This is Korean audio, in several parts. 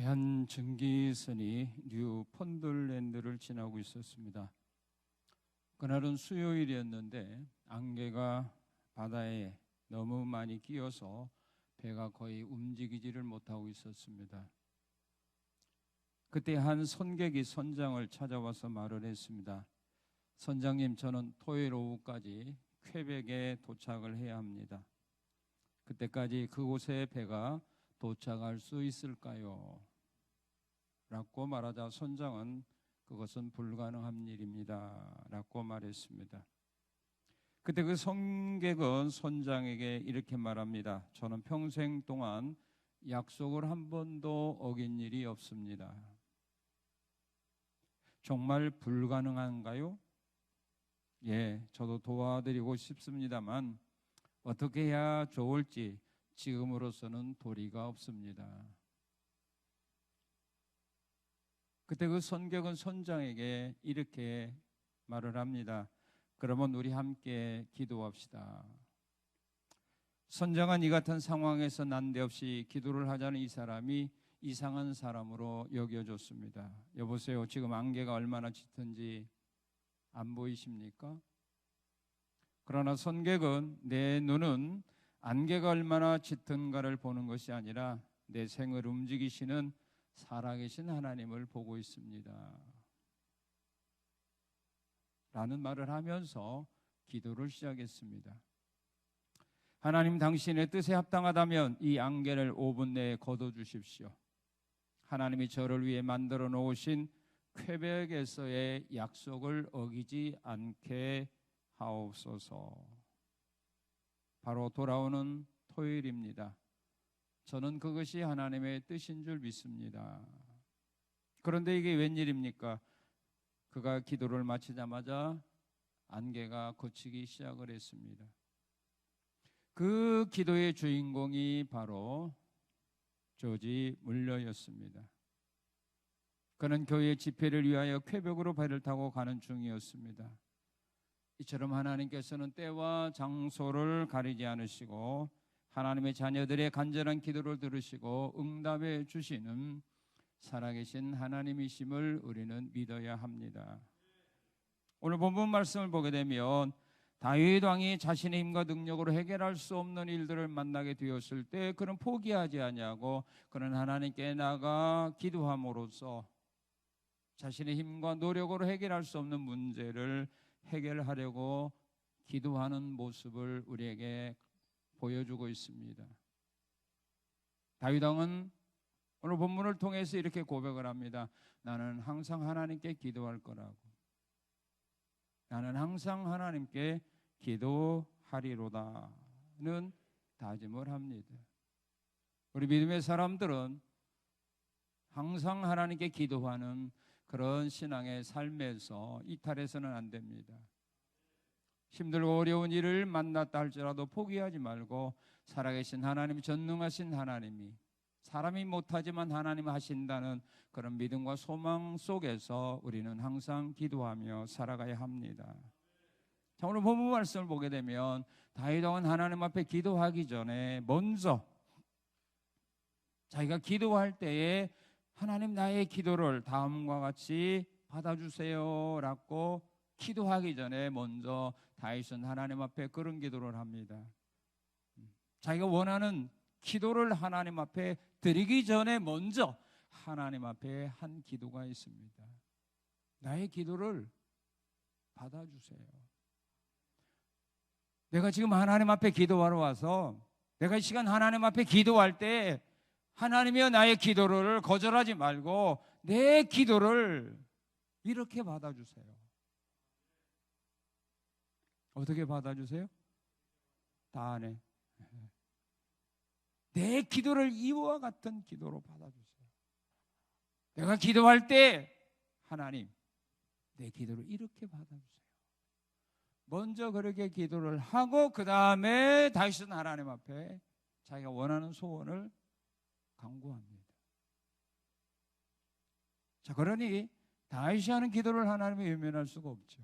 한 증기선이 뉴펀들랜드를 지나고 있었습니다. 그날은 수요일이었는데 안개가 바다에 너무 많이 끼어서 배가 거의 움직이지를 못하고 있었습니다. 그때 한 선객이 선장을 찾아와서 말을 했습니다. 선장님, 저는 토요일 오후까지 퀘벡에 도착을 해야 합니다. 그때까지 그곳에 배가 도착할 수 있을까요? 라고 말하자 선장은 그것은 불가능한 일입니다 라고 말했습니다. 그때 그 선객은 선장에게 이렇게 말합니다. 저는 평생 동안 약속을 한 번도 어긴 일이 없습니다. 정말 불가능한가요? 예, 저도 도와드리고 싶습니다만 어떻게 해야 좋을지 지금으로서는 도리가 없습니다. 그때 그 선객은 선장에게 이렇게 말을 합니다. 그러면 우리 함께 기도합시다. 선장은 이 같은 상황에서 난데없이 기도를 하자는 이 사람이 이상한 사람으로 여겨졌습니다. 여보세요, 지금 안개가 얼마나 짙은지 안 보이십니까? 그러나 선객은 내 눈은 안개가 얼마나 짙은가를 보는 것이 아니라 내 생을 움직이시는 살아계신 하나님을 보고 있습니다 라는 말을 하면서 기도를 시작했습니다. 하나님, 당신의 뜻에 합당하다면 이 안개를 5분 내에 거둬주십시오. 하나님이 저를 위해 만들어 놓으신 퀘벡에서의 약속을 어기지 않게 하옵소서. 바로 돌아오는 토요일입니다. 저는 그것이 하나님의 뜻인 줄 믿습니다. 그런데 이게 웬일입니까? 그가 기도를 마치자마자 안개가 걷히기 시작을 했습니다. 그 기도의 주인공이 바로 조지 물러였습니다. 그는 교회 집회를 위하여 퀘벡으로 배를 타고 가는 중이었습니다. 이처럼 하나님께서는 때와 장소를 가리지 않으시고 하나님의 자녀들의 간절한 기도를 들으시고 응답해 주시는 살아계신 하나님이심을 우리는 믿어야 합니다. 오늘 본문 말씀을 보게 되면 다윗 왕이 자신의 힘과 능력으로 해결할 수 없는 일들을 만나게 되었을 때 그는 포기하지 아니하고 그는 하나님께 나아가 기도함으로써 자신의 힘과 노력으로 해결할 수 없는 문제를 해결하려고 기도하는 모습을 우리에게 보여주고 있습니다. 다윗 왕은 오늘 본문을 통해서 이렇게 고백을 합니다. 나는 항상 하나님께 기도할 거라고. 나는 항상 하나님께 기도하리로다는 다짐을 합니다. 우리 믿음의 사람들은 항상 하나님께 기도하는 그런 신앙의 삶에서 이탈해서는 안 됩니다. 힘들고 어려운 일을 만났다 할지라도 포기하지 말고 살아계신 하나님, 전능하신 하나님이 사람이 못하지만 하나님 하신다는 그런 믿음과 소망 속에서 우리는 항상 기도하며 살아가야 합니다. 자, 오늘 본문 말씀을 보게 되면 다윗 왕은 하나님 앞에 기도하기 전에 먼저 자기가 기도할 때에 하나님, 나의 기도를 다음과 같이 받아주세요 라고 기도하기 전에 먼저 다윗은 하나님 앞에 그런 기도를 합니다. 자기가 원하는 기도를 하나님 앞에 드리기 전에 먼저 하나님 앞에 한 기도가 있습니다. 나의 기도를 받아주세요. 내가 지금 하나님 앞에 기도하러 와서 내가 이 시간 하나님 앞에 기도할 때 하나님이여 나의 기도를 거절하지 말고 내 기도를 이렇게 받아주세요. 어떻게 받아주세요? 다 하네. 내 기도를 이와 같은 기도로 받아주세요. 내가 기도할 때 하나님, 내 기도를 이렇게 받아주세요. 먼저 그렇게 기도를 하고 그 다음에 다윗은 하나님 앞에 자기가 원하는 소원을 간구합니다. 자, 그러니 다윗이 하는 기도를 하나님이 외면할 수가 없죠.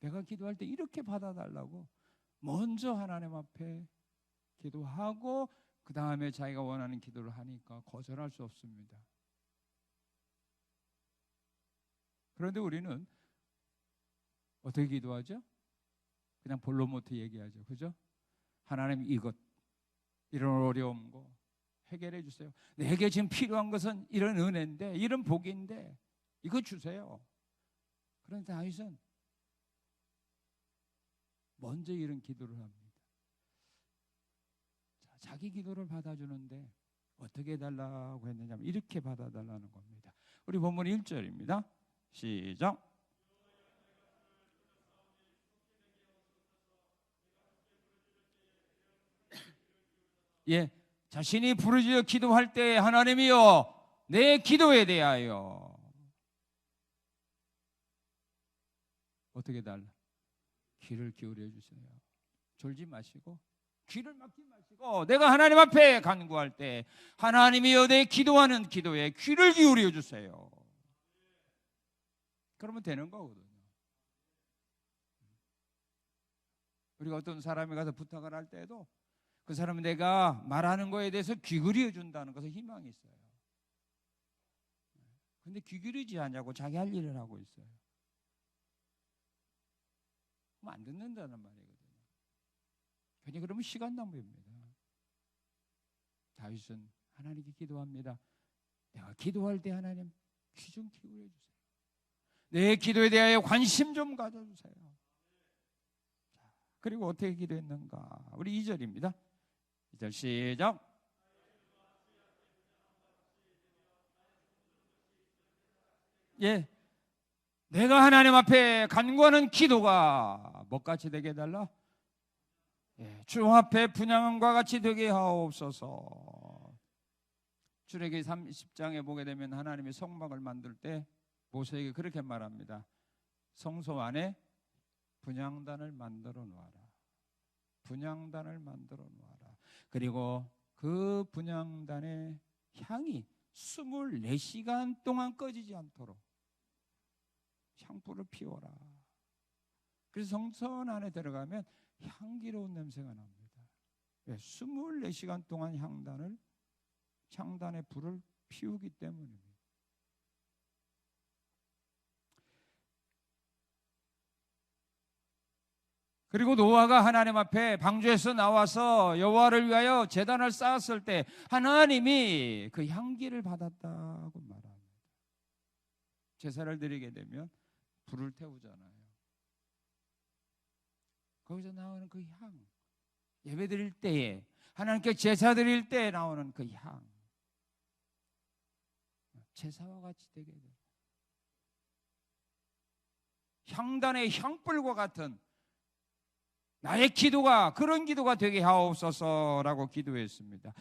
내가 기도할 때 이렇게 받아달라고 먼저 하나님 앞에 기도하고 그 다음에 자기가 원하는 기도를 하니까 거절할 수 없습니다. 그런데 우리는 어떻게 기도하죠? 그냥 볼로모트 얘기하죠. 그죠? 하나님 이것, 이런 어려운 거 해결해 주세요. 내게 지금 필요한 것은 이런 은혜인데, 이런 복인데 이거 주세요. 그런데 다윗은 먼저 이런 기도를 합니다. 자기 기도를 받아주는데 어떻게 해달라고 했느냐면 이렇게 받아달라는 겁니다. 우리 본문 1절입니다. 시작. 예, 자신이 부르짖어 기도할 때 하나님이여 내 기도에 대하여 어떻게 달라? 귀를 기울여 주세요. 졸지 마시고 귀를 막지 마시고 내가 하나님 앞에 간구할 때 하나님이여 내 기도하는 기도에 귀를 기울여 주세요. 그러면 되는 거거든요. 우리가 어떤 사람이 가서 부탁을 할 때도 그 사람은 내가 말하는 거에 대해서 귀 기울여 준다는 것에 희망이 있어요. 근데 귀 기울이지 않냐고 자기 할 일을 하고 있어요. 그럼 안 듣는다는 말이거든요. 괜히 그러면 시간 낭비입니다. 다윗은 하나님께 기도합니다. 내가 기도할 때 하나님 귀 좀 기울여 주세요. 내 기도에 대하여 관심 좀 가져주세요. 그리고 어떻게 기도했는가? 우리 2절입니다. 2절 시작. 예, 내가 하나님 앞에 간구하는 기도가 뭐같이 되게 해달라? 예, 주 앞에 분향과 같이 되게 하옵소서. 출애기 30장에 보게 되면 하나님이 성막을 만들 때 모세에게 그렇게 말합니다. 성소 안에 분향단을 만들어 놓아라. 분향단을 만들어 놓아라. 그리고 그 분향단의 향이 24시간 동안 꺼지지 않도록 향불을 피워라. 그래서 성전 안에 들어가면 향기로운 냄새가 납니다. 24시간 동안 향단의 불을 피우기 때문입니다. 그리고 노아가 하나님 앞에 방주에서 나와서 여호와를 위하여 제단을 쌓았을 때 하나님이 그 향기를 받았다고 말합니다. 제사를 드리게 되면 불을 태우잖아요. 거기서 나오는 그 향, 예배 드릴 때에 하나님께 제사 드릴 때 나오는 그 향, 제사와 같이 되게 돼요. 향단의 향불과 같은 나의 기도가 그런 기도가 되게 하옵소서라고 기도했습니다.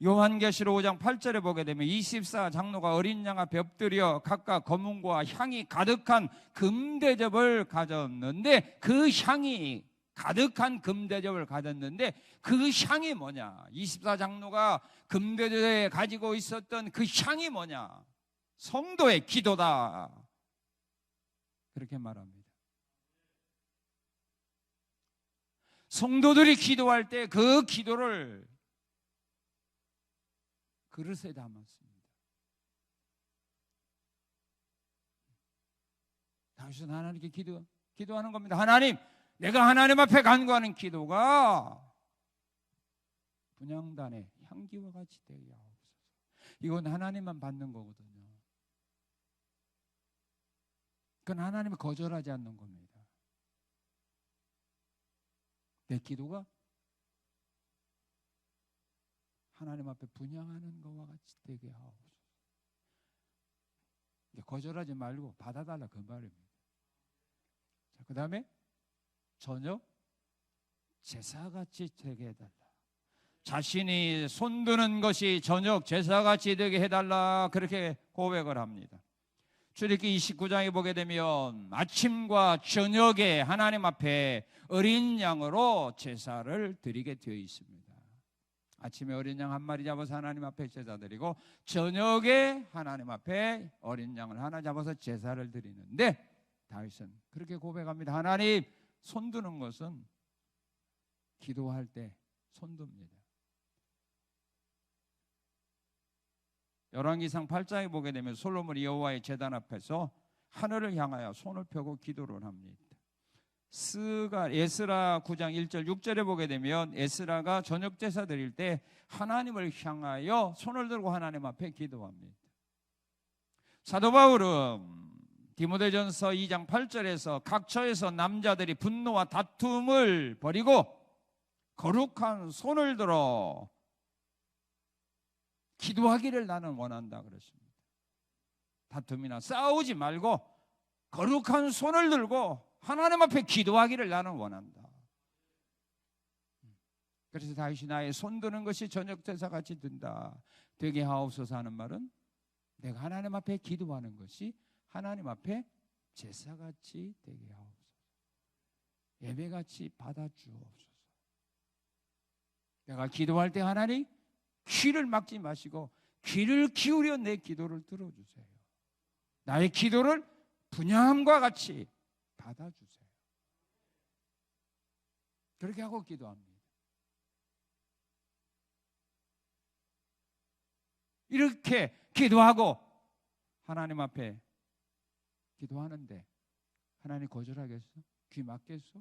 요한계시록 5장 8절에 보게 되면 24장로가 어린 양 앞에 엎드려 각각 검은고와 향이 가득한 금대접을 가졌는데 그 향이 가득한 금대접을 가졌는데 그 향이 뭐냐? 24장로가 금대접에 가지고 있었던 그 향이 뭐냐? 성도의 기도다. 그렇게 말합니다. 성도들이 기도할 때 그 기도를 그릇에 담았습니다. 다윗은 하나님께 기도하는 겁니다. 하나님, 내가 하나님 앞에 간구하는 기도가 분향단의 향기와 같이 되게 하옵소서. 이건 하나님만 받는 거거든요. 그건 하나님이 거절하지 않는 겁니다. 내 기도가 하나님 앞에 분향하는 것과 같이 되게 하옵소서. 거절하지 말고 받아달라 그 말입니다. 자, 그 다음에 저녁 제사같이 되게 해달라. 자신이 손드는 것이 저녁 제사같이 되게 해달라 그렇게 고백을 합니다. 출애굽기 29장에 보게 되면 아침과 저녁에 하나님 앞에 어린 양으로 제사를 드리게 되어 있습니다. 아침에 어린 양 한 마리 잡아서 하나님 앞에 제사 드리고 저녁에 하나님 앞에 어린 양을 하나 잡아서 제사를 드리는데 다윗은 그렇게 고백합니다. 하나님, 손드는 것은 기도할 때 손듭니다. 열왕기상 8장에 보게 되면 솔로몬이 여호와의 제단 앞에서 하늘을 향하여 손을 펴고 기도를 합니다. 에스라 9장 1절 6절에 보게 되면 에스라가 저녁 제사 드릴 때 하나님을 향하여 손을 들고 하나님 앞에 기도합니다. 사도 바울은 디모데전서 2장 8절에서 각처에서 남자들이 분노와 다툼을 버리고 거룩한 손을 들어 기도하기를 나는 원한다 그랬습니다. 다툼이나 싸우지 말고 거룩한 손을 들고 하나님 앞에 기도하기를 나는 원한다. 그래서 다윗이 나의 손 드는 것이 저녁 제사 같이 든다 되게 하옵소서 하는 말은 내가 하나님 앞에 기도하는 것이 하나님 앞에 제사같이 되게 하옵소서. 예배같이 받아주옵소서. 내가 기도할 때 하나님 귀를 막지 마시고 귀를 기울여 내 기도를 들어주세요. 나의 기도를 분향함과 같이 받아주세요. 그렇게 하고 기도합니다. 이렇게 기도하고 하나님 앞에 기도하는데 하나님 거절하겠어? 귀 막겠어?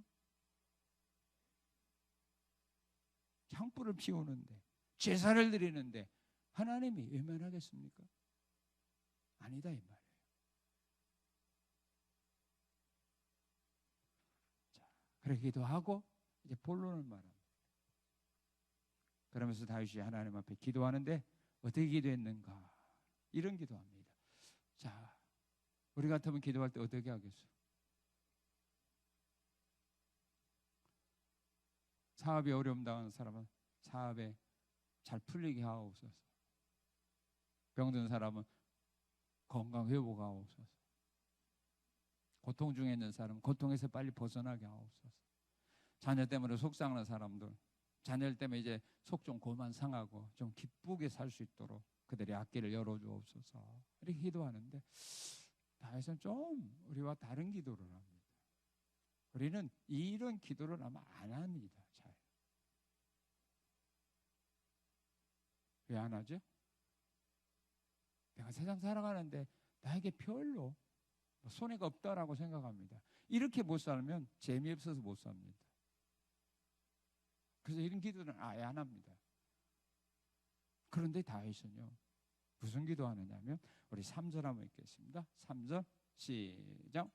향불을 피우는데 제사를 드리는데 하나님이 외면하겠습니까? 아니다 이 말이에요. 자, 그렇게 기도하고 이제 본론을 말합니다. 그러면서 다윗이 하나님 앞에 기도하는데 어떻게 기도했는가? 이런 기도합니다. 자, 우리 같으면 기도할 때 어떻게 하겠어? 사업에 어려움 당하는 사람은 사업에 잘 풀리게 하옵소서. 병든 사람은 건강 회복하옵소서. 고통 중에 있는 사람은 고통에서 빨리 벗어나게 하옵소서. 자녀 때문에 속상한 사람들, 자녀 때문에 이제 속 좀 고만 상하고 좀 기쁘게 살 수 있도록 그들의 앞길을 열어주옵소서. 이렇게 기도하는데 다윗은 좀 우리와 다른 기도를 합니다. 우리는 이런 기도를 아마 안 합니다. 잘. 왜 안 하죠? 내가 세상 살아가는데 나에게 별로 손해가 없다라고 생각합니다. 이렇게 못 살면 재미없어서 못 삽니다. 그래서 이런 기도는 아예 안 합니다. 그런데 다윗은요 무슨 기도하느냐면 우리 3절 한번 읽겠습니다. 3절 시작.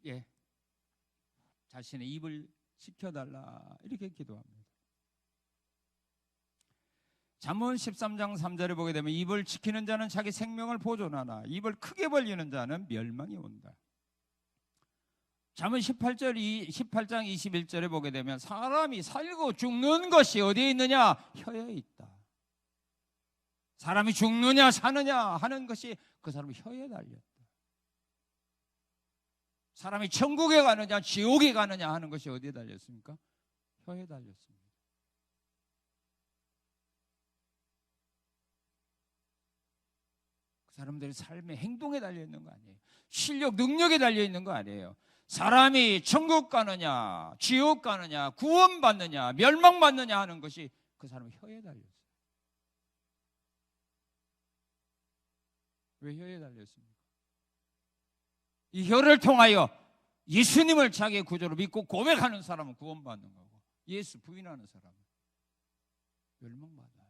예, 자신의 입을 지켜달라 이렇게 기도합니다. 잠언 13장 3절에 보게 되면 입을 지키는 자는 자기 생명을 보존하나 입을 크게 벌리는 자는 멸망이 온다. 잠언 18장 21절에 보게 되면 사람이 살고 죽는 것이 어디에 있느냐? 혀에 있다. 사람이 죽느냐 사느냐 하는 것이 그 사람의 혀에 달렸다. 사람이 천국에 가느냐 지옥에 가느냐 하는 것이 어디에 달렸습니까? 혀에 달렸습니다. 그 사람들의 삶의 행동에 달려있는 거 아니에요. 실력, 능력에 달려있는 거 아니에요. 사람이 천국 가느냐 지옥 가느냐 구원받느냐 멸망받느냐 하는 것이 그 사람의 혀에 달렸어요. 왜 혀에 달렸습니까? 이 혀를 통하여 예수님을 자기의 구주로 믿고 고백하는 사람은 구원받는 거고 예수 부인하는 사람은 멸망받아요.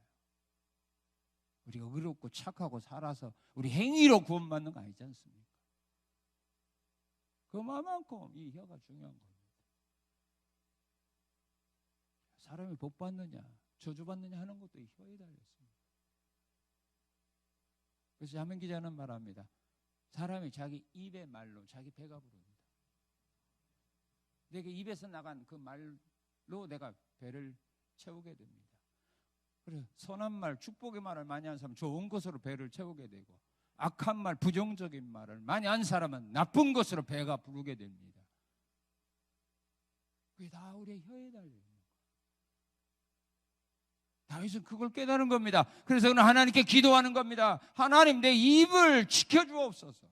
우리가 의롭고 착하고 살아서 우리 행위로 구원받는 거 아니지 않습니까? 그만큼 이 혀가 중요한 겁니다. 사람이 복 받느냐 저주받느냐 하는 것도 이 혀에 달렸습니다. 그래서 자문 기자는 말합니다. 사람이 자기 입의 말로 자기 배가 부릅니다. 내게 입에서 나간 그 말로 내가 배를 채우게 됩니다. 그래서 선한 말, 축복의 말을 많이 하는 사람은 좋은 것으로 배를 채우게 되고 악한 말, 부정적인 말을 많이 한 사람은 나쁜 것으로 배가 부르게 됩니다. 그게 다 우리의 혀에 달려있는 거예요. 다윗은 그걸 깨달은 겁니다. 그래서 그는 하나님께 기도하는 겁니다. 하나님 내 입을 지켜주옵소서.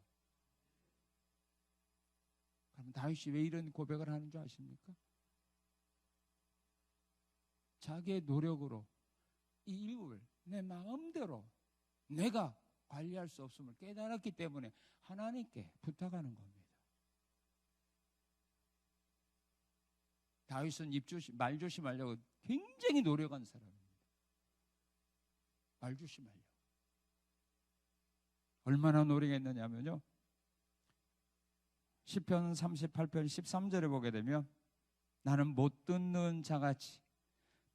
그럼 다윗이 왜 이런 고백을 하는 줄 아십니까? 자기의 노력으로 이 입을 내 마음대로 내가 관리할 수 없음을 깨달았기 때문에 하나님께 부탁하는 겁니다. 다윗은 말 조심하려고 굉장히 노력한 사람입니다. 말 조심하려고. 얼마나 노력했느냐면요, 시편 38편 13절에 보게 되면 나는 못 듣는 자같이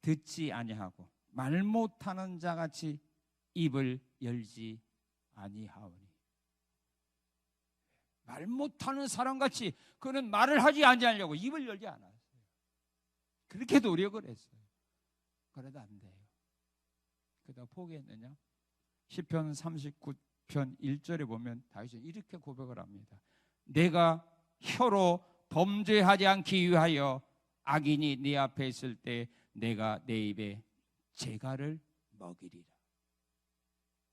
듣지 아니하고 말 못하는 자같이 입을 열지 아니하오니. 말 못하는 사람같이 그는 말을 하지 아니하려고 입을 열지 않았어요. 그렇게 노력을 했어요. 그래도 안 돼요. 그러다 포기했느냐? 시편 39편 1절에 보면 다윗은 이렇게 고백을 합니다. 내가 혀로 범죄하지 않기 위하여 악인이 네 앞에 있을 때 내가 내 입에 재갈을 먹이리라.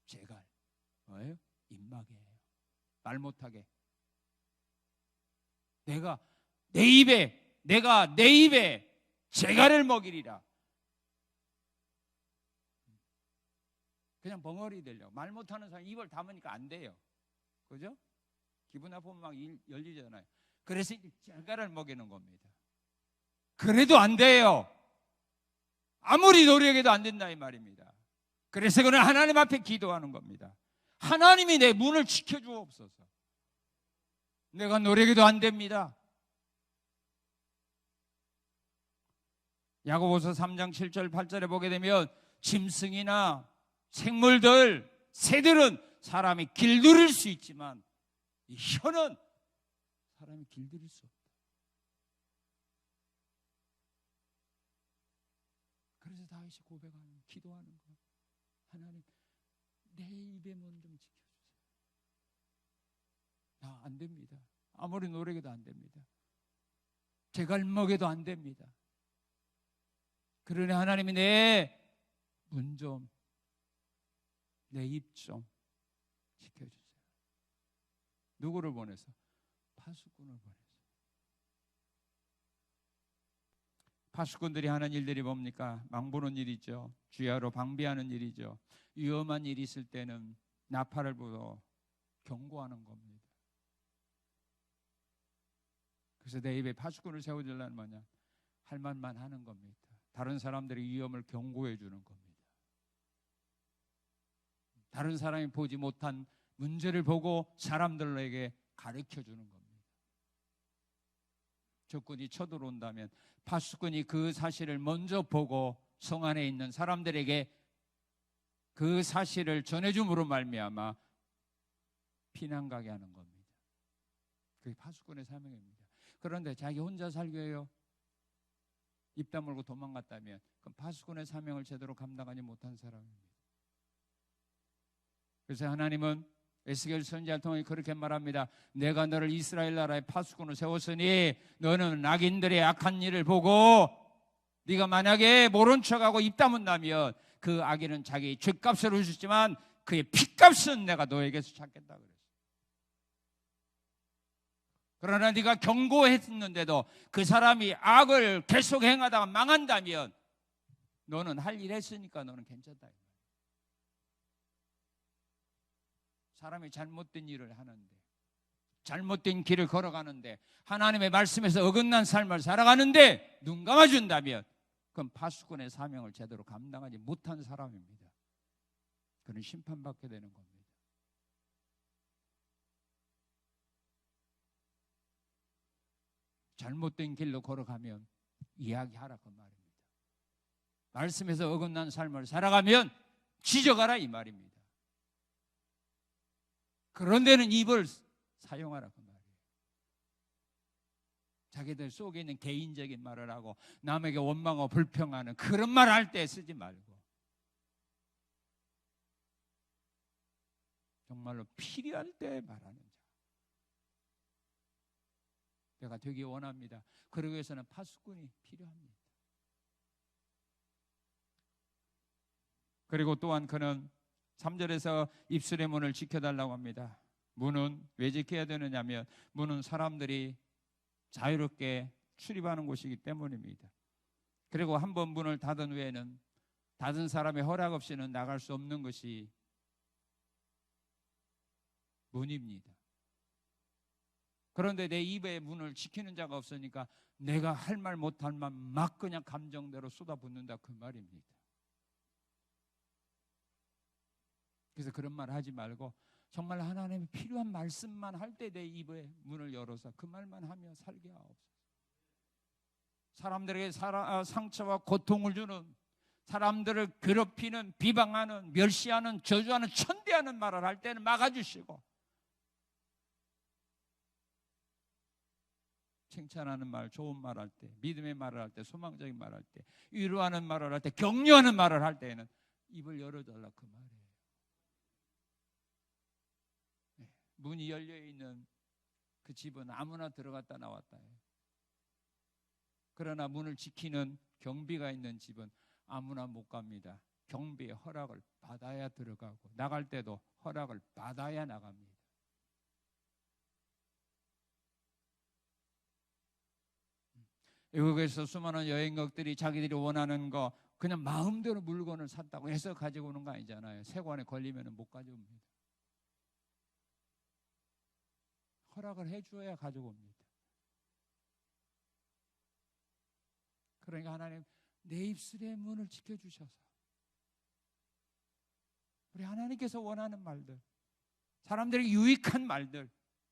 재갈 뭐예요? 입마개예요. 말 못하게. 내가 내 입에 재갈을 먹이리라. 그냥 벙어리 되려고. 말 못하는 사람 입을 담으니까 안 돼요. 그죠? 기분 나쁘면 막 열리잖아요. 그래서 재갈을 먹이는 겁니다. 그래도 안 돼요. 아무리 노력해도 안 된다 이 말입니다. 그래서 그는 하나님 앞에 기도하는 겁니다. 하나님이 내 문을 지켜주옵소서. 내가 노력해도 안 됩니다. 야고보서 3장 7절 8절에 보게 되면 짐승이나 생물들, 새들은 사람이 길들일 수 있지만 이 혀는 사람이 길들일 수 없다. 그래서 다윗이 고백하는, 기도하는 거, 하나님 내 입의 문 좀 지켜주세요. 나 안 됩니다. 아무리 노력해도 안 됩니다. 재갈 먹여도 안 됩니다. 그러니 하나님이 내 문 좀, 내 입 좀 지켜주세요. 누구를 보내서? 파수꾼을 보내서. 파수꾼들이 하는 일들이 뭡니까? 망보는 일이죠. 주야로 방비하는 일이죠. 위험한 일이 있을 때는 나팔을 불어 경고하는 겁니다. 그래서 내 입에 파수꾼을 세워주려는 뭐냐? 할 말만 하는 겁니다. 다른 사람들의 위험을 경고해 주는 겁니다. 다른 사람이 보지 못한 문제를 보고 사람들에게 가르쳐 주는 겁니다. 적군이 쳐들어온다면 파수꾼이 그 사실을 먼저 보고 성 안에 있는 사람들에게 그 사실을 전해줌으로 말미암아 피난 가게 하는 겁니다. 그게 파수꾼의 사명입니다. 그런데 자기 혼자 살게 해요. 입 다물고 도망갔다면 그럼 파수꾼의 사명을 제대로 감당하지 못한 사람입니다. 그래서 하나님은 에스겔 선지자를 통해 그렇게 말합니다. 내가 너를 이스라엘 나라의 파수꾼으로 세웠으니 너는 악인들의 악한 일을 보고 네가 만약에 모른 척하고 입 다문다면 그 악인은 자기 죄값을 주지만 그의 피값은 내가 너에게서 찾겠다 그랬어요. 그러나 네가 경고했는데도 그 사람이 악을 계속 행하다가 망한다면 너는 할 일 했으니까 너는 괜찮다. 사람이 잘못된 일을 하는데, 잘못된 길을 걸어가는데, 하나님의 말씀에서 어긋난 삶을 살아가는데 눈 감아준다면 그건 파수꾼의 사명을 제대로 감당하지 못한 사람입니다. 그는 심판받게 되는 겁니다. 잘못된 길로 걸어가면 이야기하라 그 말입니다. 말씀에서 어긋난 삶을 살아가면 지적하라 이 말입니다. 그런 데는 입을 사용하라 그 말이에요. 자기들 속에 있는 개인적인 말을 하고 남에게 원망하고 불평하는 그런 말 할 때 쓰지 말고 정말로 필요할 때 말하는 자 내가 되기 원합니다. 그러기 위해서는 파수꾼이 필요합니다. 그리고 또한 그는 3절에서 입술의 문을 지켜달라고 합니다. 문은 왜 지켜야 되느냐면 문은 사람들이 자유롭게 출입하는 곳이기 때문입니다. 그리고 한 번 문을 닫은 후에는 닫은 사람의 허락 없이는 나갈 수 없는 것이 문입니다. 그런데 내 입의 문을 지키는 자가 없으니까 내가 할 말 못할 말 막 그냥 감정대로 쏟아붓는다, 그 말입니다. 그래서 그런 말 하지 말고 정말 하나님이 필요한 말씀만 할 때 내 입의 문을 열어서 그 말만 하며 살게 하옵소서. 사람들에게 상처와 고통을 주는, 사람들을 괴롭히는, 비방하는, 멸시하는, 저주하는, 천대하는 말을 할 때는 막아주시고, 칭찬하는 말, 좋은 말 할 때, 믿음의 말을 할 때, 소망적인 말을 할 때, 위로하는 말을 할 때, 격려하는 말을 할 때에는 입을 열어달라, 그 말이에요. 문이 열려있는 그 집은 아무나 들어갔다 나왔다 해요. 그러나 문을 지키는 경비가 있는 집은 아무나 못 갑니다. 경비의 허락을 받아야 들어가고, 나갈 때도 허락을 받아야 나갑니다. 외국에서 수많은 여행객들이 자기들이 원하는 거 그냥 마음대로 물건을 샀다고 해서 가지고 오는 거 아니잖아요. 세관에 걸리면 못 가져옵니다. 허락을 해줘야 가지고 옵니다. 그러니까 하나님, 내 입술의 문을 지켜주셔서 우리 하나님께서 원하는 말들, 사람들에게 유익한 말들,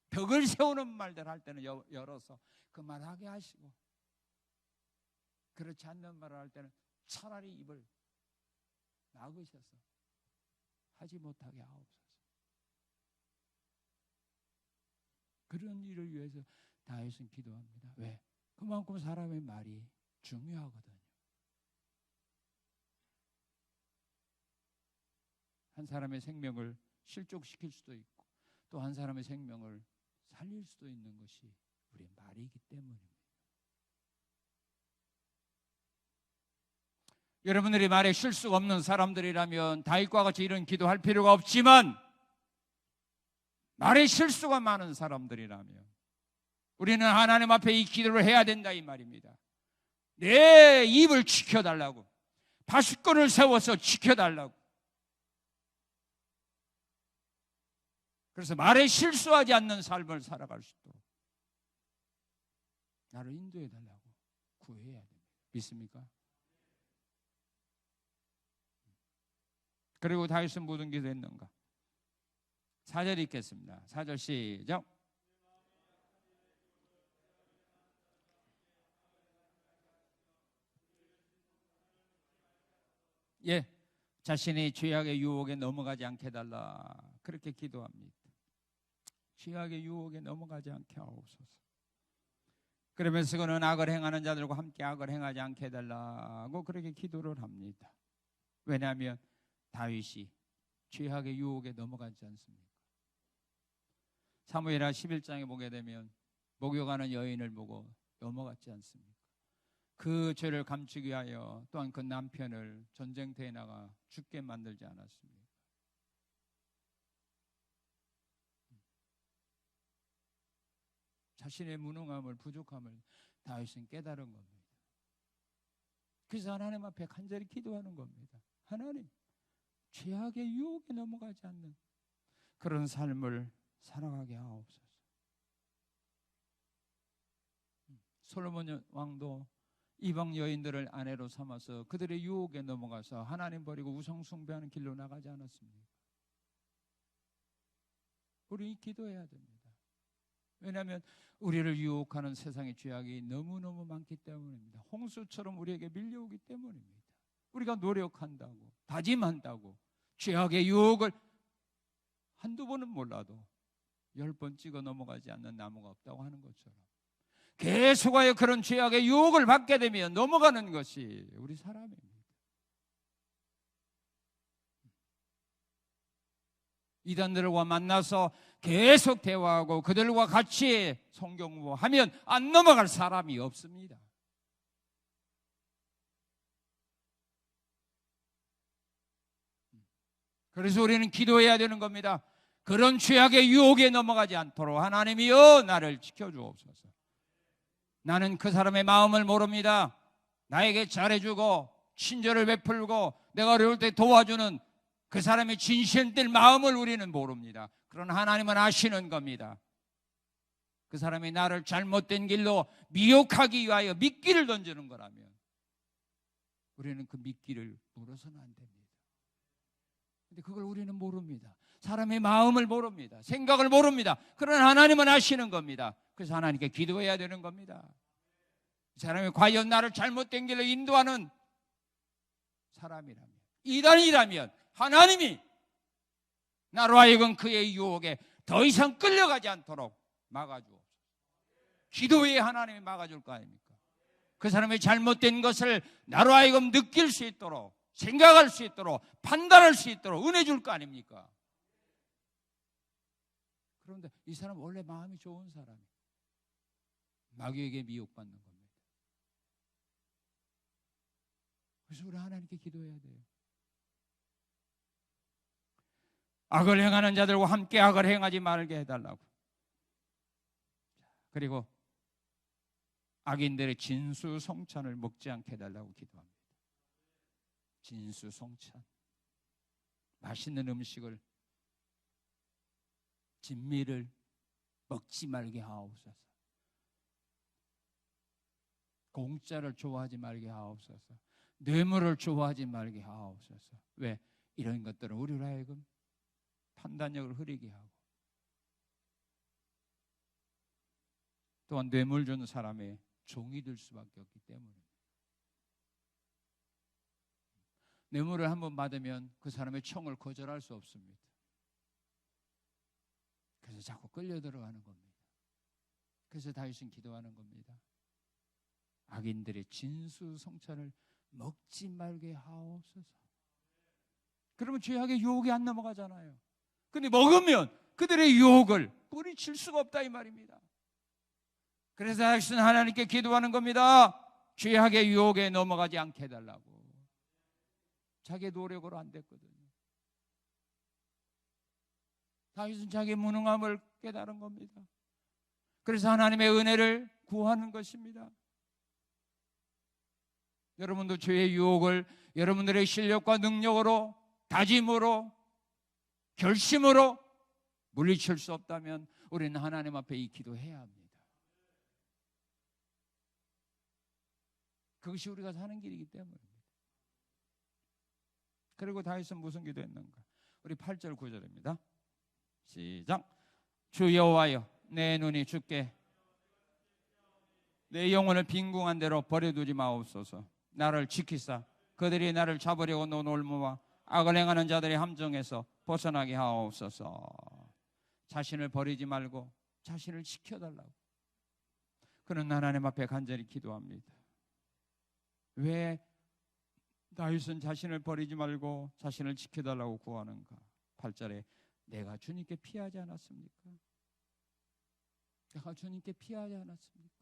벽을 세우는 말들 할 때는 열어서 그 말하게 하시고, 그렇지 않는 말을 할 때는 차라리 입을 막으셔서 하지 못하게 하옵소서. 그런 일을 위해서 다윗은 기도합니다. 왜? 그만큼 사람의 말이 중요하거든요. 한 사람의 생명을 실족시킬 수도 있고 또 한 사람의 생명을 살릴 수도 있는 것이 우리의 말이기 때문입니다. 여러분들이 말에 실수가 없는 사람들이라면 다윗과 같이 이런 기도할 필요가 없지만, 말에 실수가 많은 사람들이라면 우리는 하나님 앞에 이 기도를 해야 된다, 이 말입니다. 내 입을 지켜달라고, 파수꾼을 세워서 지켜달라고. 그래서 말에 실수하지 않는 삶을 살아갈 수 있도록 나를 인도해달라고 구해야 됩니다. 믿습니까? 그리고 다윗은 모든 기도했는가? 4절 읽겠습니다. 4절 시작. 예, 자신이 죄악의 유혹에 넘어가지 않게 해달라, 그렇게 기도합니다. 죄악의 유혹에 넘어가지 않게 하옵소서. 그러면서 그는 악을 행하는 자들과 함께 악을 행하지 않게 해달라고 그렇게 기도를 합니다. 왜냐하면 다윗이 죄악의 유혹에 넘어가지 않습니까? 사무엘하 11장에 보게 되면 목욕하는 여인을 보고 넘어갔지 않습니까? 그 죄를 감추기 위하여 또한 그 남편을 전쟁터에 나가 죽게 만들지 않았습니까? 자신의 무능함을, 부족함을 다윗은 깨달은 겁니다. 그래서 하나님 앞에 간절히 기도하는 겁니다. 하나님, 죄악의 유혹에 넘어가지 않는 그런 삶을 살아가게 하옵소서. 솔로몬 왕도 이방 여인들을 아내로 삼아서 그들의 유혹에 넘어가서 하나님 버리고 우상 숭배하는 길로 나가지 않았습니까? 우리 기도해야 됩니다. 왜냐하면 우리를 유혹하는 세상의 죄악이 너무너무 많기 때문입니다. 홍수처럼 우리에게 밀려오기 때문입니다. 우리가 노력한다고, 다짐한다고 죄악의 유혹을 한두 번은 몰라도 10번 찍어 넘어가지 않는 나무가 없다고 하는 것처럼 계속하여 그런 죄악의 유혹을 받게 되면 넘어가는 것이 우리 사람입니다. 이단들과 만나서 계속 대화하고 그들과 같이 성경 공부하면 안 넘어갈 사람이 없습니다. 그래서 우리는 기도해야 되는 겁니다. 그런 죄악의 유혹에 넘어가지 않도록 하나님이여 나를 지켜주옵소서. 나는 그 사람의 마음을 모릅니다. 나에게 잘해주고 친절을 베풀고 내가 어려울 때 도와주는 그 사람의 진심된 마음을 우리는 모릅니다. 그러나 하나님은 아시는 겁니다. 그 사람이 나를 잘못된 길로 미혹하기 위하여 미끼를 던지는 거라면 우리는 그 미끼를 물어서는 안 됩니다. 근데 그걸 우리는 모릅니다. 사람의 마음을 모릅니다. 생각을 모릅니다. 그러나 하나님은 아시는 겁니다. 그래서 하나님께 기도해야 되는 겁니다. 이 사람이 과연 나를 잘못된 길로 인도하는 사람이라면, 이단이라면 하나님이 나로 하여금 그의 유혹에 더 이상 끌려가지 않도록 막아주옵소서. 기도에 하나님이 막아줄 거 아닙니까? 그 사람의 잘못된 것을 나로 하여금 느낄 수 있도록, 생각할 수 있도록, 판단할 수 있도록 은혜 줄 거 아닙니까? 그런데 이 사람 원래 마음이 좋은 사람이에요. 마귀에게 미혹받는 겁니다. 그래서 우리 하나님께 기도해야 돼요. 악을 행하는 자들과 함께 악을 행하지 말게 해달라고. 그리고 악인들의 진수성찬을 먹지 않게 해달라고 기도합니다. 진수성찬, 맛있는 음식을, 진미를 먹지 말게 하옵소서. 공짜를 좋아하지 말게 하옵소서. 뇌물을 좋아하지 말게 하옵소서. 왜? 이런 것들은 우리로 하여금 판단력을 흐리게 하고, 또한 뇌물 주는 사람의 종이 될 수밖에 없기 때문에, 뇌물을 한번 받으면 그 사람의 청을 거절할 수 없습니다. 그래서 자꾸 끌려 들어가는 겁니다. 그래서 다윗은 기도하는 겁니다. 악인들의 진수성찬을 먹지 말게 하옵소서. 그러면 죄악의 유혹이 안 넘어가잖아요. 근데 먹으면 그들의 유혹을 뿌리칠 수가 없다 이 말입니다. 그래서 다윗은 하나님께 기도하는 겁니다. 죄악의 유혹에 넘어가지 않게 해달라고. 자기의 노력으로 안 됐거든요. 다윗은 자기의 무능함을 깨달은 겁니다. 그래서 하나님의 은혜를 구하는 것입니다. 여러분도 죄의 유혹을 여러분들의 실력과 능력으로, 다짐으로, 결심으로 물리칠 수 없다면 우리는 하나님 앞에 이 기도해야 합니다. 그것이 우리가 사는 길이기 때문입니다. 그리고 다윗은 무슨 기도했는가? 우리 8절 9절입니다. 시작. 주 여호와여, 내 눈이 주께 내 영혼을 빈궁한 대로 버려두지 마옵소서. 나를 지키사 그들이 나를 잡으려고 노는 올무와 악을 행하는 자들의 함정에서 벗어나게 하옵소서. 자신을 버리지 말고 자신을 지켜달라고 그는 하나님 앞에 간절히 기도합니다. 왜 다윗은 자신을 버리지 말고 자신을 지켜달라고 구하는가? 8절에 내가 주님께 피하지 않았습니까? 내가 주님께 피하지 않았습니까?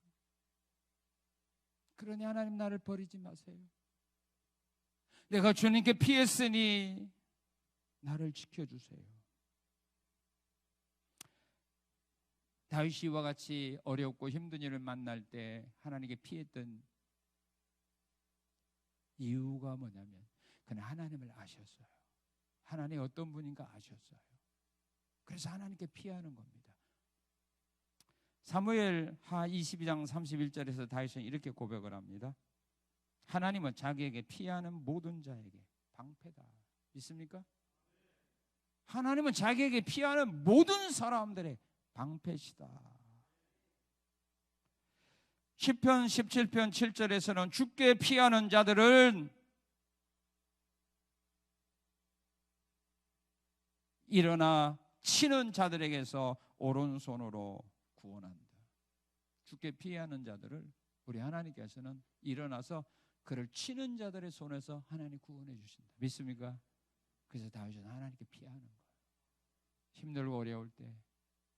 그러니 하나님 나를 버리지 마세요. 내가 주님께 피했으니 나를 지켜주세요. 다윗이와 같이 어렵고 힘든 일을 만날 때 하나님께 피했던 이유가 뭐냐면 그는 하나님을 아셨어요. 하나님이 어떤 분인가 아셨어요. 그래서 하나님께 피하는 겁니다. 사무엘 하 22장 31절에서 다윗은 이렇게 고백을 합니다. 하나님은 자기에게 피하는 모든 자에게 방패다. 믿습니까? 하나님은 자기에게 피하는 모든 사람들의 방패시다. 시편 17편 7절에서는 주께 피하는 자들은 일어나 치는 자들에게서 오른손으로 구원한다. 주께 피하는 자들을 우리 하나님께서는 일어나서 그를 치는 자들의 손에서 하나님 구원해 주신다. 믿습니까? 그래서 다윗은 하나님께 피하는 거예요. 힘들고 어려울 때,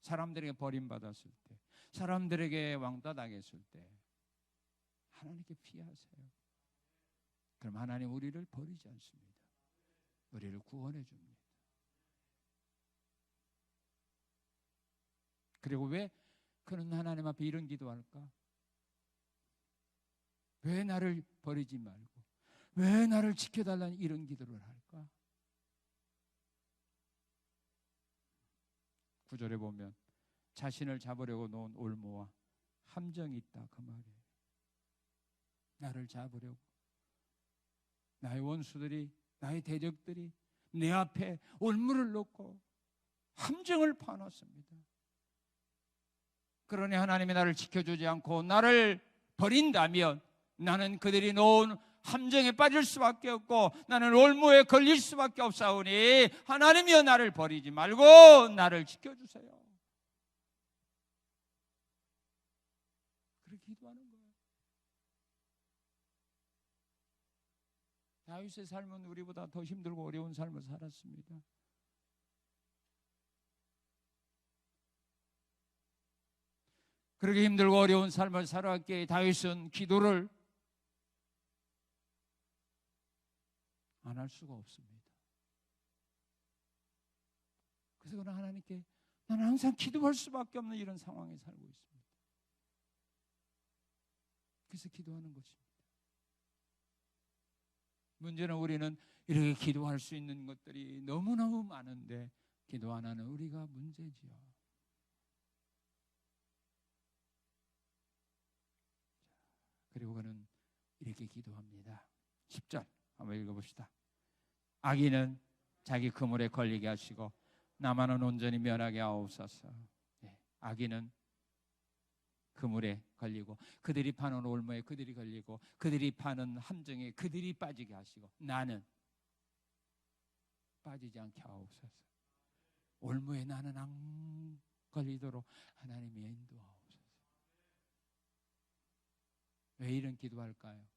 사람들에게 버림받았을 때, 사람들에게 왕따당했을 때 하나님께 피하세요. 그럼 하나님 우리를 버리지 않습니다. 우리를 구원해 줍니다. 그리고 왜 그는 하나님 앞에 이런 기도할까? 왜 나를 버리지 말고 왜 나를 지켜달라는 이런 기도를 할까? 9절에 보면 자신을 잡으려고 놓은 올무와 함정이 있다 그 말이에요. 나를 잡으려고 나의 원수들이, 나의 대적들이 내 앞에 올무를 놓고 함정을 파놨습니다. 그러니 하나님이 나를 지켜주지 않고 나를 버린다면 나는 그들이 놓은 함정에 빠질 수밖에 없고 나는 올무에 걸릴 수밖에 없사오니 하나님이여 나를 버리지 말고 나를 지켜주세요. 그렇게 기도하는 거예요. 다윗의 삶은 우리보다 더 힘들고 어려운 삶을 살았습니다. 그렇게 힘들고 어려운 삶을 살아왔기에 다윗은 기도를 안 할 수가 없습니다. 그래서 그는 하나님께 나는 항상 기도할 수밖에 없는 이런 상황에 살고 있습니다. 그래서 기도하는 것입니다. 문제는 우리는 이렇게 기도할 수 있는 것들이 너무너무 많은데 기도 안 하는 우리가 문제지요. 그리고 그는 이렇게 기도합니다. 10절 한번 읽어봅시다. 악인은 자기 그물에 걸리게 하시고 나만은 온전히 면하게 하옵소서. 악인은 그물에 걸리고 그들이 파는 올무에 그들이 걸리고 그들이 파는 함정에 그들이 빠지게 하시고 나는 빠지지 않게 하옵소서. 올무에 나는 안 걸리도록 하나님이 인도하옵소서. 왜 이런 기도할까요?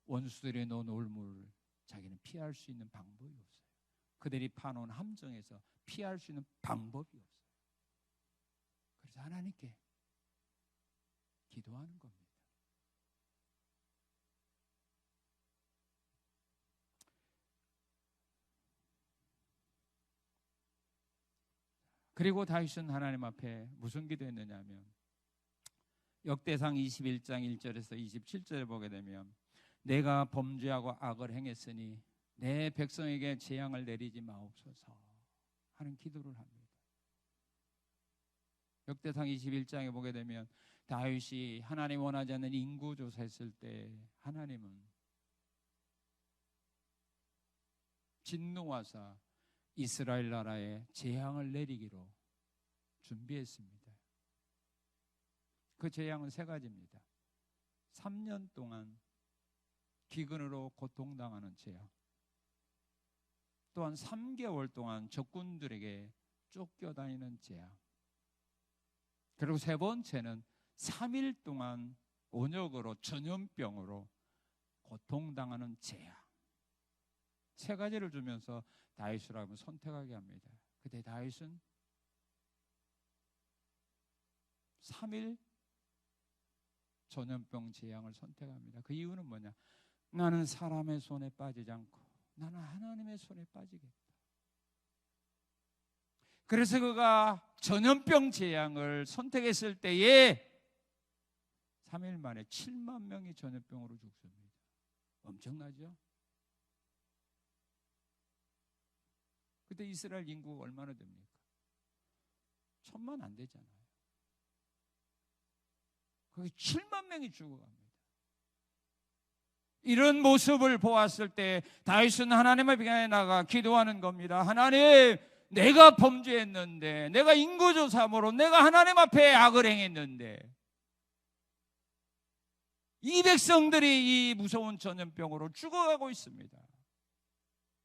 원수들이 놓은 올무를 자기는 피할 수 있는 방법이 없어요. 그들이 파놓은 함정에서 피할 수 있는 방법이 없어요. 그래서 하나님께 기도하는 겁니다. 그리고 다윗은 하나님 앞에 무슨 기도했느냐 하면 역대상 21장 1절에서 27절에 보게 되면 내가 범죄하고 악을 행했으니 내 백성에게 재앙을 내리지 마옵소서 하는 기도를 합니다. 역대상 21장에 보게 되면 다윗이 하나님 원하지 않는 인구조사했을 때 하나님은 진노하사 이스라엘 나라에 재앙을 내리기로 준비했습니다. 그 재앙은 세 가지입니다. 3년 동안 기근으로 고통당하는 재앙, 또한 3개월 동안 적군들에게 쫓겨다니는 재앙, 그리고 세 번째는 3일 동안 온역으로 전염병으로 고통당하는 재앙. 세 가지를 주면서 다윗이라고 선택하게 합니다. 그때 다윗은 3일 전염병 재앙을 선택합니다. 그 이유는 뭐냐? 나는 사람의 손에 빠지지 않고 나는 하나님의 손에 빠지겠다. 그래서 그가 전염병 재앙을 선택했을 때에 3일 만에 7만 명이 전염병으로 죽습니다. 엄청나죠? 그때 이스라엘 인구가 얼마나 됩니까? 1,000만 안 되잖아요. 거기 7만 명이 죽어갑니다. 이런 모습을 보았을 때 다윗은 하나님 앞에 나가 기도하는 겁니다. 하나님, 내가 범죄했는데, 내가 인구조사함으로 내가 하나님 앞에 악을 행했는데 이 백성들이 이 무서운 전염병으로 죽어가고 있습니다.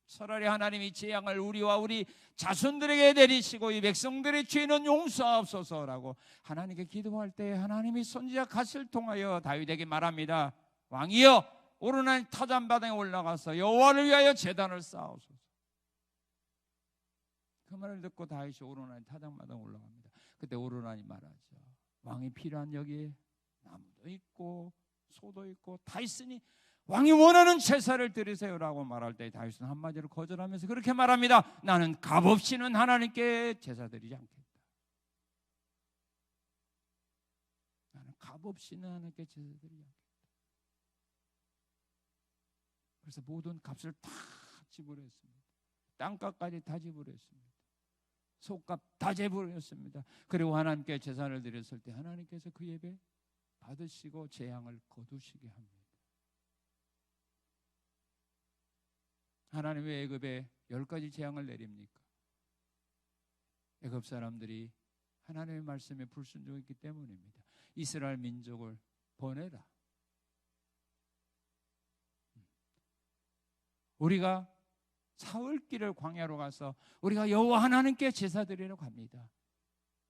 차라리 하나님이 재앙을 우리와 우리 자손들에게 내리시고 이 백성들의 죄는 용서하옵소서라고 하나님께 기도할 때 하나님이 선지자 갓을 통하여 다윗에게 말합니다. 왕이여, 오르난 타잔바당에 올라가서 여호와를 위하여 제단을 쌓아옵소서. 그 말을 듣고 다윗이 오르난 타잔바당에 올라갑니다. 그때 오르난이 말하죠. 왕이 필요한 여기에 나무도 있고 소도 있고 다 있으니 왕이 원하는 제사를 드리세요라고 말할 때 다윗은 한마디로 거절하면서 그렇게 말합니다. 나는 값없이는 하나님께 제사 드리지 않겠다. 나는 값없이는 하나님께 제사드리지 않겠다. 그래서 모든 값을 다 지불했습니다. 땅값까지 다 지불했습니다. 속값 다 지불했습니다. 그리고 하나님께 제사를 드렸을 때 하나님께서 그 예배 받으시고 재앙을 거두시게 합니다. 하나님 왜 애굽에 10가지 재앙을 내립니까? 애굽 사람들이 하나님의 말씀에 불순종했기 때문입니다. 이스라엘 민족을 보내라. 우리가 사흘길을 광야로 가서 우리가 여호와 하나님께 제사 드리려고 합니다.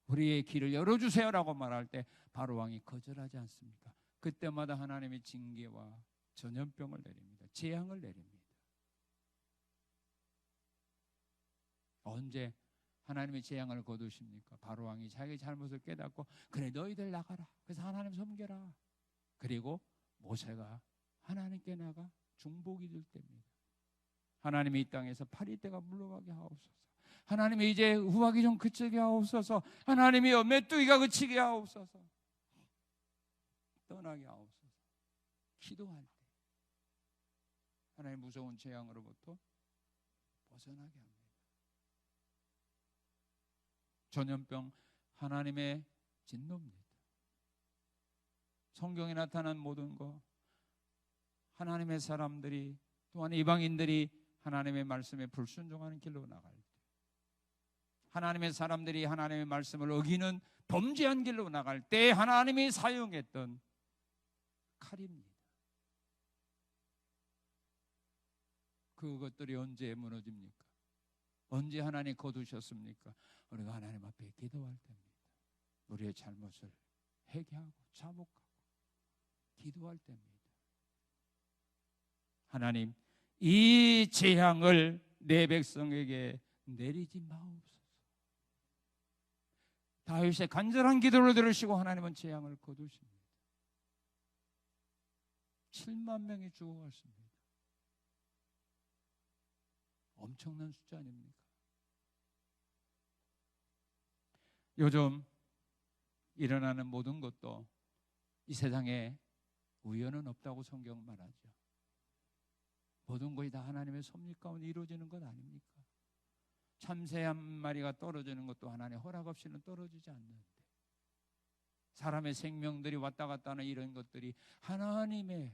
우리의 길을 열어주세요라고 말할 때 바로 왕이 거절하지 않습니까? 그때마다 하나님의 징계와 전염병을 내립니다. 재앙을 내립니다. 언제 하나님의 재앙을 거두십니까? 바로 왕이 자기 잘못을 깨닫고 그래 너희들 나가라. 그래서 하나님 섬겨라. 그리고 모세가 하나님께 나가 중보기 줄 때입니다. 하나님이 이 땅에서 파리떼가 물러가게 하옵소서. 하나님이 이제 우박이 좀 그치게 하옵소서. 하나님이여 메뚜기가 그치게 하옵소서. 떠나게 하옵소서. 기도할 때 하나님 무서운 재앙으로부터 벗어나게 합니다. 전염병 하나님의 진노입니다. 성경에 나타난 모든 것, 하나님의 사람들이 또한 이방인들이 하나님의 말씀에 불순종하는 길로 나갈 때, 하나님의 사람들이 하나님의 말씀을 어기는 범죄한 길로 나갈 때 하나님이 사용했던 칼입니다. 그것들이 언제 무너집니까? 언제 하나님 거두셨습니까? 우리가 하나님 앞에 기도할 때입니다. 우리의 잘못을 회개하고 자복하고 기도할 때입니다. 하나님, 이 재앙을 내 백성에게 내리지 마옵소서. 다윗의 간절한 기도를 들으시고 하나님은 재앙을 거두십니다. 7만 명이 죽어갔습니다. 엄청난 숫자 아닙니까? 요즘 일어나는 모든 것도 이 세상에 우연은 없다고 성경 말하죠. 모든 것이 다 하나님의 섭리 가운데 이루어지는 것 아닙니까? 참새 한 마리가 떨어지는 것도 하나님의 허락 없이는 떨어지지 않는데, 사람의 생명들이 왔다 갔다 하는 이런 것들이 하나님의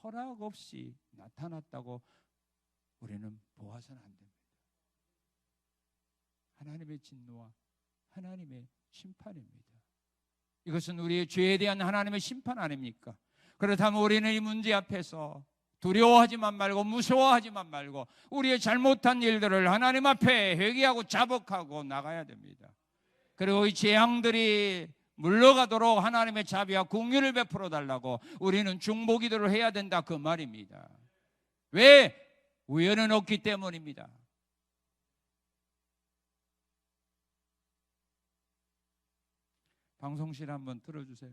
허락 없이 나타났다고 우리는 보아서는 안 됩니다. 하나님의 진노와 하나님의 심판입니다. 이것은 우리의 죄에 대한 하나님의 심판 아닙니까? 그렇다면 우리는 이 문제 앞에서 두려워하지만 말고 무서워하지만 말고 우리의 잘못한 일들을 하나님 앞에 회개하고 자복하고 나가야 됩니다. 그리고 이 재앙들이 물러가도록 하나님의 자비와 긍휼을 베풀어 달라고 우리는 중보기도를 해야 된다, 그 말입니다. 왜? 우연은 없기 때문입니다. 방송실 한번 틀어주세요.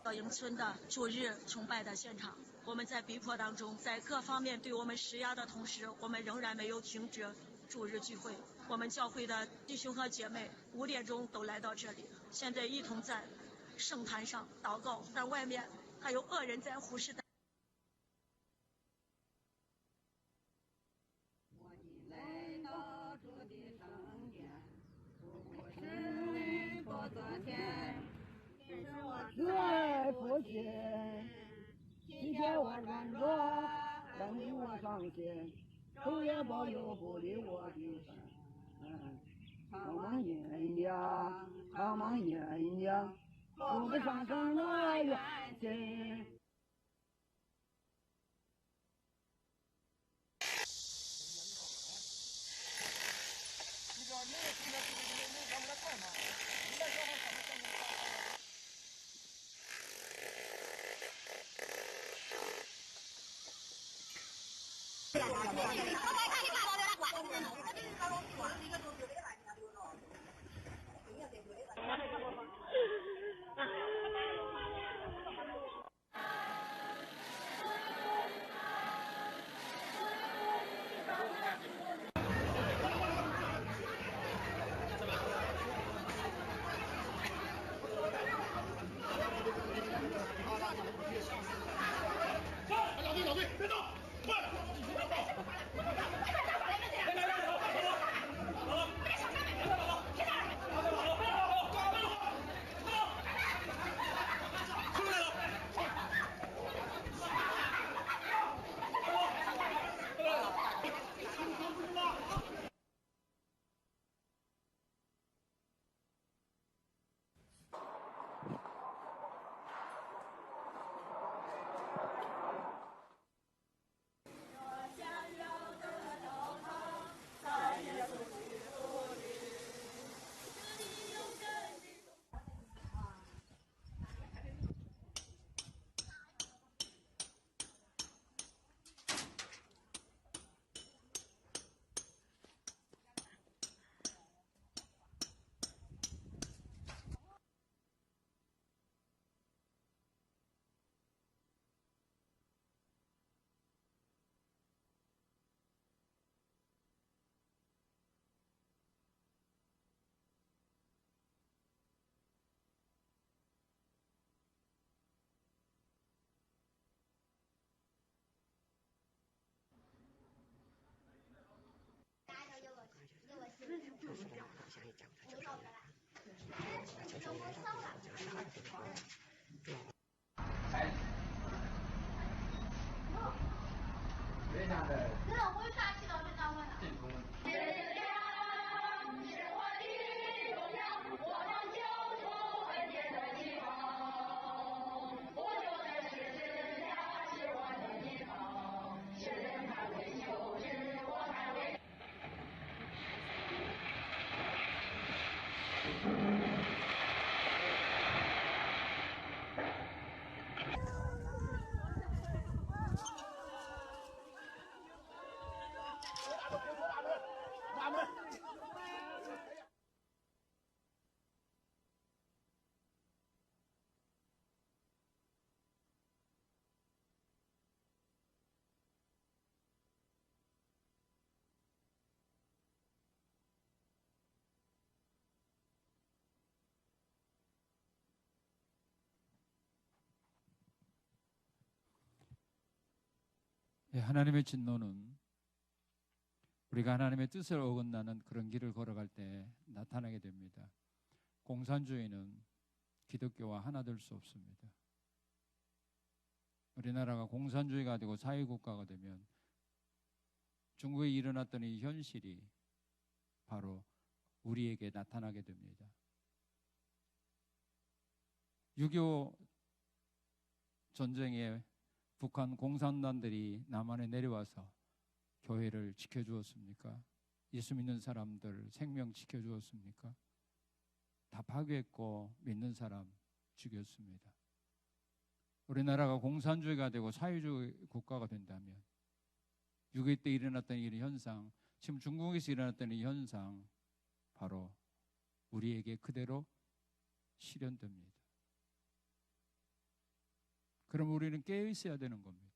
到营村的主日崇拜的现场，我们在逼迫当中，在各方面对我们施压的同时，我们仍然没有停止主日聚会。我们教会的弟兄和姐妹5点钟都来到这里，现在一同在圣坛上祷告，但外面还有恶人在虎视眈眈。慈爱佛前，体贴我软弱，让我上前，主也保佑不离我的身。苍茫艳阳，苍茫艳阳，我们上山来远行。하나님의 진노는 우리가 하나님의 뜻을 어긋나는 그런 길을 걸어갈 때 나타나게 됩니다. 공산주의는 기독교와 하나 될 수 없습니다. 우리나라가 공산주의가 되고 사회국가가 되면 중국에 일어났던 이 현실이 바로 우리에게 나타나게 됩니다. 6.25 전쟁에 북한 공산당들이 남한에 내려와서 교회를 지켜주었습니까? 예수 믿는 사람들 생명 지켜주었습니까? 다 파괴했고 믿는 사람 죽였습니다. 우리나라가 공산주의가 되고 사회주의 국가가 된다면 6.25 때 일어났던 이 현상, 지금 중국에서 일어났던 이 현상 바로 우리에게 그대로 실현됩니다. 그럼 우리는 깨어 있어야 되는 겁니다.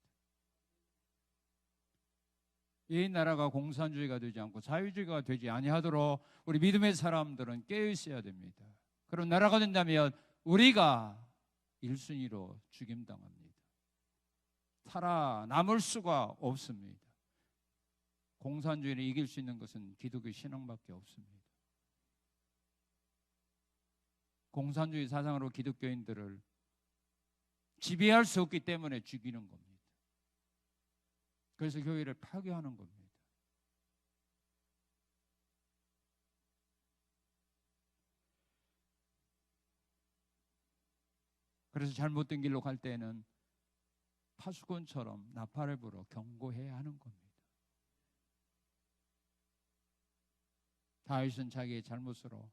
이 나라가 공산주의가 되지 않고 자유주의가 되지 아니하도록 우리 믿음의 사람들은 깨어 있어야 됩니다. 그런 나라가 된다면 우리가 1순위로 죽임당합니다. 살아남을 수가 없습니다. 공산주의를 이길 수 있는 것은 기독교 신앙밖에 없습니다. 공산주의 사상으로 기독교인들을 지배할 수 없기 때문에 죽이는 겁니다. 그래서 교회를 파괴하는 겁니다. 그래서 잘못된 길로 갈 때는 파수꾼처럼 나팔을 불어 경고해야 하는 겁니다. 다윗은 자기의 잘못으로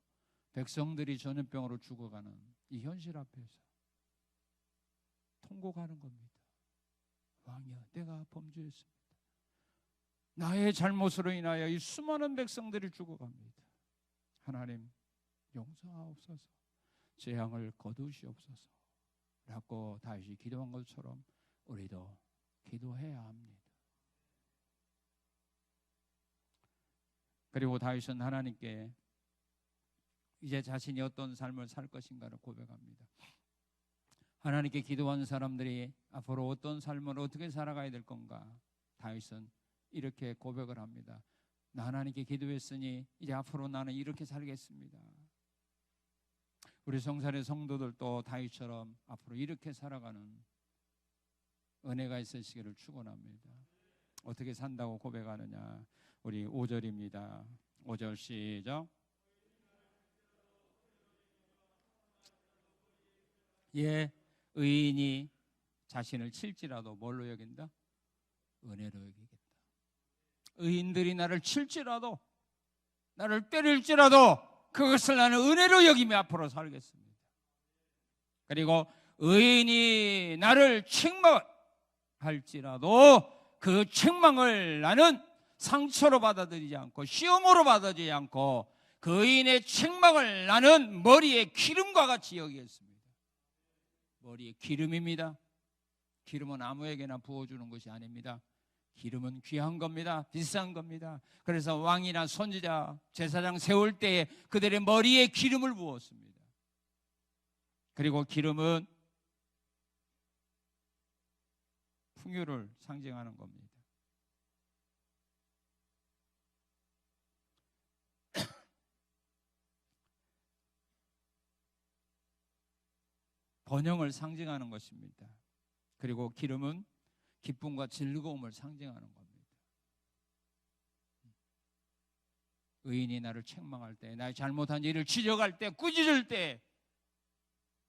백성들이 전염병으로 죽어가는 이 현실 앞에서 통곡하는 겁니다. 왕이여, 내가 범죄했습니다. 나의 잘못으로 인하여 이 수많은 백성들이 죽어갑니다. 하나님 용서하옵소서, 재앙을 거두시옵소서 라고 다윗이 기도한 것처럼 우리도 기도해야 합니다. 그리고 다윗은 하나님께 이제 자신이 어떤 삶을 살 것인가를 고백합니다. 하나님께 기도한 사람들이 앞으로 어떤 삶을 어떻게 살아가야 될 건가? 다윗은 이렇게 고백을 합니다. 나 하나님께 기도했으니 이제 앞으로 나는 이렇게 살겠습니다. 우리 성산의 성도들도 다윗처럼 앞으로 이렇게 살아가는 은혜가 있으시기를 축원합니다. 어떻게 산다고 고백하느냐? 우리 5절입니다. 5절 시작. 예, 의인이 자신을 칠지라도 뭘로 여긴다? 은혜로 여기겠다. 의인들이 나를 칠지라도, 나를 때릴지라도 그것을 나는 은혜로 여기며 앞으로 살겠습니다. 그리고 의인이 나를 책망할지라도 그 책망을 나는 상처로 받아들이지 않고 시험으로 받아들이지 않고 그 의인의 책망을 나는 머리에 기름과 같이 여기겠습니다. 머리에 기름입니다. 기름은 아무에게나 부어주는 것이 아닙니다. 기름은 귀한 겁니다. 비싼 겁니다. 그래서 왕이나 선지자, 제사장 세울 때에 그들의 머리에 기름을 부었습니다. 그리고 기름은 풍요를 상징하는 겁니다. 번영을 상징하는 것입니다. 그리고 기름은 기쁨과 즐거움을 상징하는 겁니다. 의인이 나를 책망할 때, 나의 잘못한 일을 지적할 때, 꾸짖을 때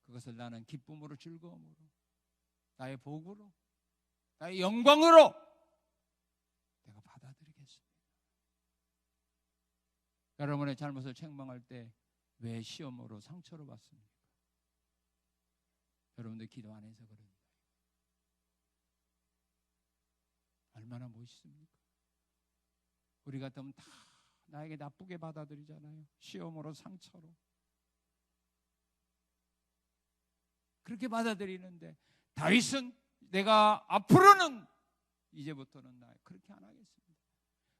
그것을 나는 기쁨으로 즐거움으로, 나의 복으로, 나의 영광으로 내가 받아들이겠습니다. 여러분의 잘못을 책망할 때 왜 시험으로 상처로 받습니까? 여러분들 기도 안 해서 그럽니다. 얼마나 멋있습니까? 우리 같으면 다 나에게 나쁘게 받아들이잖아요. 시험으로, 상처로 그렇게 받아들이는데 다윗은 내가 앞으로는 이제부터는 나 그렇게 안 하겠습니다.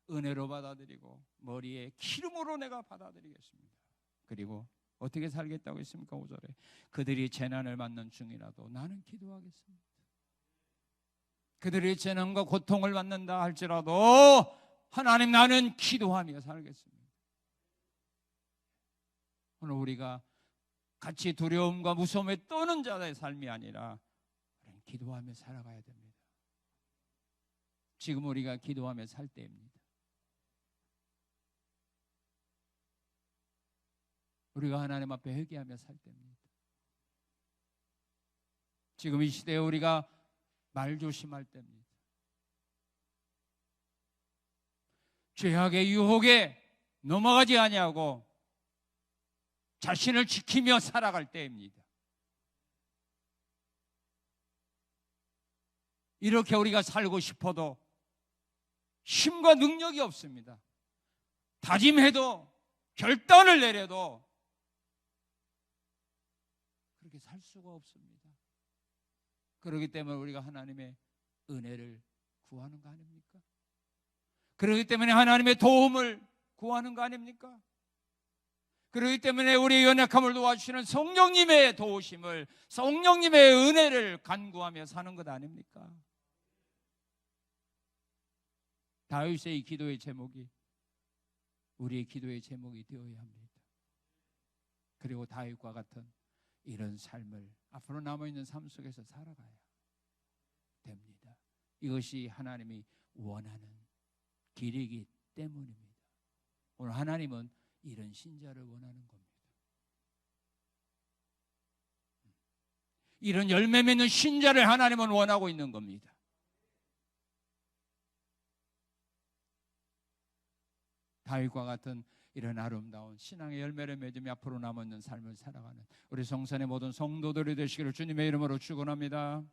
은혜로 받아들이고 머리에 기름으로 내가 받아들이겠습니다. 그리고 어떻게 살겠다고 했습니까? 5절에 그들이 재난을 받는 중이라도 나는 기도하겠습니다. 그들이 재난과 고통을 받는다 할지라도 하나님 나는 기도하며 살겠습니다. 오늘 우리가 같이 두려움과 무서움에 떠는 자의 삶이 아니라 우리는 기도하며 살아가야 됩니다. 지금 우리가 기도하며 살 때입니다. 우리가 하나님 앞에 회개하며 살 때입니다. 지금 이 시대에 우리가 말조심할 때입니다. 죄악의 유혹에 넘어가지 아니하고 자신을 지키며 살아갈 때입니다. 이렇게 우리가 살고 싶어도 힘과 능력이 없습니다. 다짐해도 결단을 내려도 그렇게 살 수가 없습니다. 그렇기 때문에 우리가 하나님의 은혜를 구하는 거 아닙니까? 그렇기 때문에 하나님의 도움을 구하는 거 아닙니까? 그렇기 때문에 우리의 연약함을 도와주시는 성령님의 도우심을, 성령님의 은혜를 간구하며 사는 것 아닙니까? 다윗의 이 기도의 제목이 우리의 기도의 제목이 되어야 합니다. 그리고 다윗과 같은 이런 삶을 앞으로 남아있는 삶 속에서 살아가야 됩니다. 이것이 하나님이 원하는 길이기 때문입니다. 오늘 하나님은 이런 신자를 원하는 겁니다. 이런 열매 맺는 신자를 하나님은 원하고 있는 겁니다. 다윗과 같은 이런 아름다운 신앙의 열매를 맺으며 앞으로 남아있는 삶을 살아가는 우리 성산의 모든 성도들이 되시기를 주님의 이름으로 축원합니다.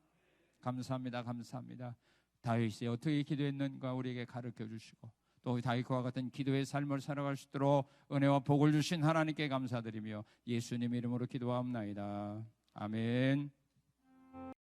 감사합니다. 감사합니다. 다윗이 어떻게 기도했는가 우리에게 가르쳐 주시고 또 다윗과 같은 기도의 삶을 살아갈 수 있도록 은혜와 복을 주신 하나님께 감사드리며 예수님 이름으로 기도하옵나이다. 아멘.